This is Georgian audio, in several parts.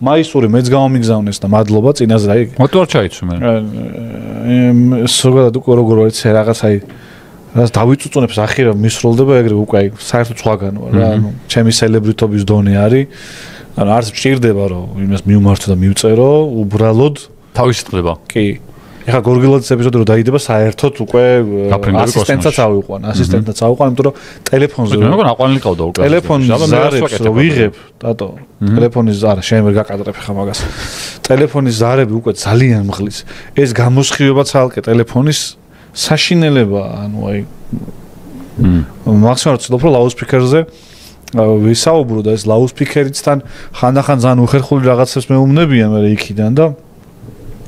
მაისური მეც გამომიგზავნეს და მადლობა წინაზე აი მოტორ ჩაიცვი მე ზოგადად როგორ არის რაღაც აი რაც დავიწუწუნებს ახირა მისროლდება ეგრე უკვე აი საერთოდ სხვაგან ვარ რა ანუ ჩემი სელებრიტობის დონე არის ანუ არც მჭირდება რომ იმას მივმართო და მივწერო უბრალოდ თავის ტყდება კი ეხლა გორგილაძის ეპიზოდი რო დაიდება საერთოდ უკვე ასისტენტსაც ავიყვან ასისტენტსაც ავიყვან იმიტომ რომ ტელეფონზე მე მგონი აყვანილი ყავდა უკვე ტელეფონის ზარებს რო ვიღებ დატო ტელეფონის ზარა შენ ვერ გაკადრებ ხა მაგას ტელეფონის ზარები უკვე ძალიან მღლის ეს გამოსხივება ცალკე ტელეფონის საშინელება ანუ აი მაქსიმალურად ცდილობ რომ ლაუდსპიკერზე ვისაუბრო და ეს ლაუდსპიკერიც თან ხანდახან ძალიან უხერხული რაღაცებს მეუბნებიან მე იქიდან და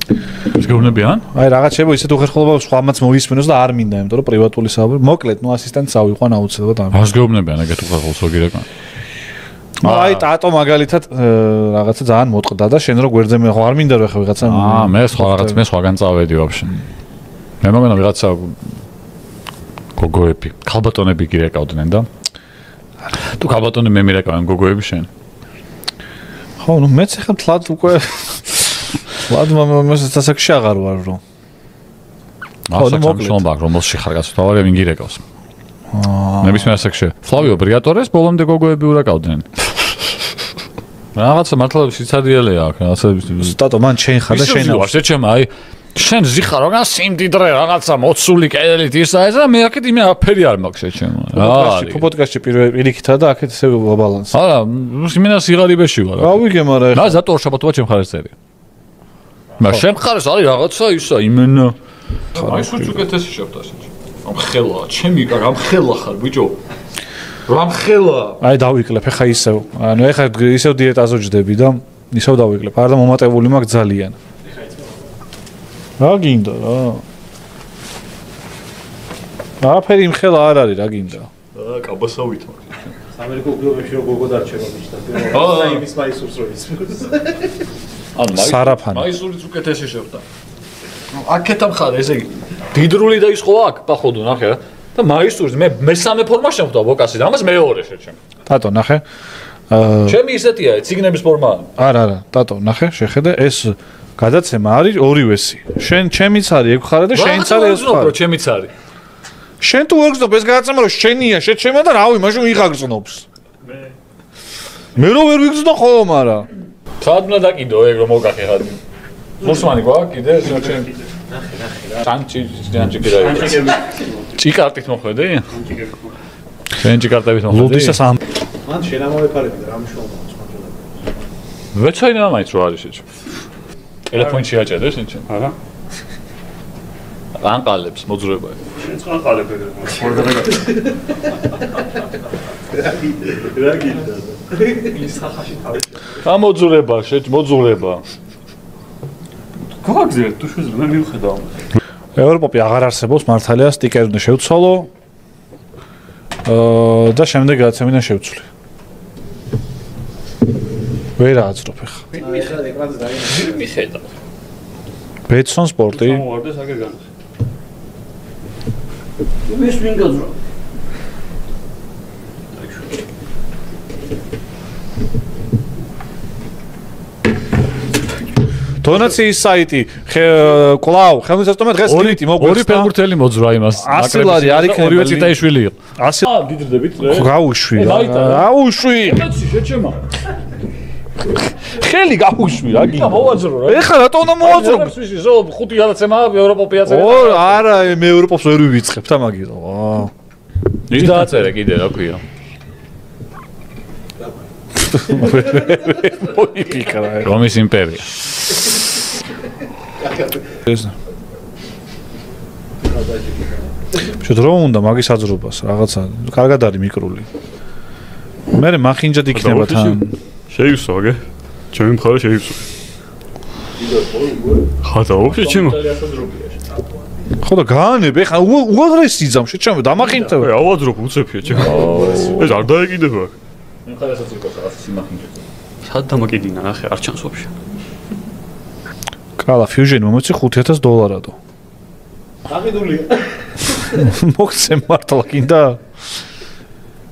ის გეუბნებიან? აი რაღაც შეიძლება ისეთ უხერხულობა სხვამაც მოისმენოს და არ მინდა იმიტომ რომ პრივატული საუბარი მოკლედ ნუ ასისტენტს ავიყვან აუცილებლად ამ მას გეუბნებიან ეგეთ უხერხულს რო გირეკან აი ტატო მაგალითად რაღაცა ძალიან მოტყდა და შენ რო გვერდზე მე ხო არ მინდა რომ ეხა ვიღაცა მე სხვა რაღაც მე სხვაგან წავედი ვაფშე მე მოგონა ვიღაცა გოგოები ქალბატონები გირეკავდნენ და თუ ქალბატონი მე მირეკავენ გოგოები შენ ხო ნუ მეც ეხა თლად უკვე ლადმა მესაც ასაკში აღარ ვარ რომ ხო ნუ მოკლედ რომელში ხარ კაცო თავარი ვინ გირეკავს ნებისმიერ ასაკში ფლავიო ბრიატორეს ბოლომდე გოგოები ურაკავდნენ რაღაცა მართლა სიცადიელია აქ რაღაცა სტატო მან შენ ხარ და შენ ვარ შეჩემა აი შენ ზიხარ რა სიმდიდრე რაღაცა მოცული კედელით ისა ეს და მე აქეთ იმე აფერი არ მაქვს შეჩემა პოდკასტში პირიქითა და აქეთ ესე ბალანსი არა იმენა სიღარიბეში ვარ რა ვიგე მაგრამ რა ზატო შაბათობა ჩემ ხარეს წერი მაგრამ შენ ხარეს არის რაღაცა ისა იმენა აი სულს უკეთესი შევტა შეჩემა ამ ხელა ჩემი კარ ამ ხელა ხარ ბიჭო რამ ხელა აი დავიკლებ ეხა ისევ ანუ ეხა ისევ დიეტაზე ვჯდები და ისევ დავიკლებ არა და მომატებული მაქვს ძალიან რა გინდა რა აფერი იმ ხელა არ არის რა გინდა კაბასავით მაქვს ამერიკულ კლუბებში რო გოგო დარჩება ბიჭთა და იმის მაისურს რო ისმის ანუ მაისურიც უკეთესი შევტა აქეთ ამხარ ესე იგი დიდრული და ის ხო აქ პახოვდო ნახე რა და მაისურს მე მესამე ფორმა შემხვდა ბოკასი და ამას მეორე შეჩემ ტატო ნახე ჩემი ისეთია ციგნების ფორმა არა ტატო ნახე შეხედე ეს გადაცემა არის ორივესი შენ ჩემიც არის ეგ ხარა და შენც არის ეს ხარა ჩემიც არის შენ თუ ვერ გზნობ ეს გადაცემა რომ შენია შეჩემა და რავი მაშინ ვიღაგზნობს მე რო ვერ ვიგზნო ხო მარა სად უნდა დაკიდო ეგ რომ მოგახე ხარ მოსმანი გვაქვს კიდე შენ ჩანჩი კიდე ჭიკარტით მოხვედი შენ ჭიკარტებით მოხვედი ლუდისას ამ მან შენ ამოვეფარები და რა მნიშვნელობა აქვს მაგრამ ვეცაინა მაინც რო არის შეჩ ტელეფონში აჭერე შენ არა ანყალებს მოძრება შენ წანყალებ ეგრე რა გინდა ის ხახაში თავი გამოძრება შეჩ მოძრება გაგზიარეთ თუ შეიძლება მე მივხედავ ევროპოპი აღარ არსებობს მართალია სტიკერი უნდა შევცვალო და შემდეგ გადაცემიდან შევცვლი ვერ აძრობ ხა ეხლა ეკრანზე დაინახე მიხედავ ბეტსონ სპორტი მოვარდეს აგერ განახე იმის ვინ გაძრო დონაციის საიტი კლავ ხელმისაწვდომი დღეს რითი მოგვეცდა ორი ფეხბურთელი მოძრა იმას 100 ლარი არ იქნება ორივე წითაიშვილი იყო 100 გიდრდებით გაუშვი აუშვი შეჩემა ხელი გაუშვი რა გინდა მოვაძრო რა ეხლა რატო უნდა მოვაძრო ისე ზო ხუთი გადაცემა ევროპოპი აწერე არა მე ევროპოს ვერ ვივიწყებ და მაგირო ის დააწერე კიდე რა ქვია მოიფიქრა რომის იმპერია ეს შედრო უნდა მაგის აძრობას რაღაცა კარგად არის მიკრული მე მახინჯად იქნება თან შეივსო აგე ჩემი მხარე შეივსო ხათა ოფში ჩემო ხო და გაანებ ეხა უადრესი იძამ შეჩემ დამახინჯდა ავაძრობ უცებია ჩემო ეს არ დაეკიდება მე ხალხსაც იყოს რაღაც სიმახინჯე სად დამაკიდინა ნახე არ ჩანს ვაფშე კალა ფიუჟენი მომეცი $5,000 აღიდულია მოგცე მართლა კიდე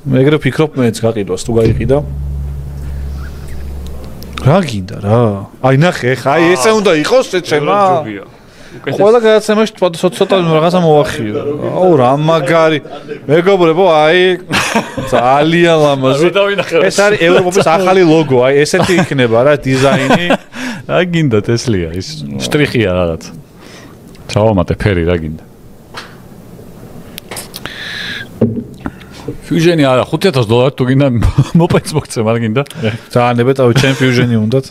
მე ეგრე ფიქრობ მეც გაყიდვას თუ გაიყიდა რა გინდა რა? აი ნახე, ხა აი ესე უნდა იყოს შეჩემა. ყველა გადაცემაში ცოტა რაღაცა მოახიო. აუ რა მაგარი. მეგობრებო, აი ძალიან ლამაზი. ეს არის ევროპის ახალი ლოგო, აი ესეთი იქნება რა დიზაინი. რა გინდა ტესლია ის შტრიხია რაღაც. ჩავამატე ფერი რა გინდა. Fusion-ი არა, $5,000 თუ გინდა მოპეც მოგცემ, არ გინდა? ძალიან ნებეტავი ჩემ Fusion-ი უნდათ.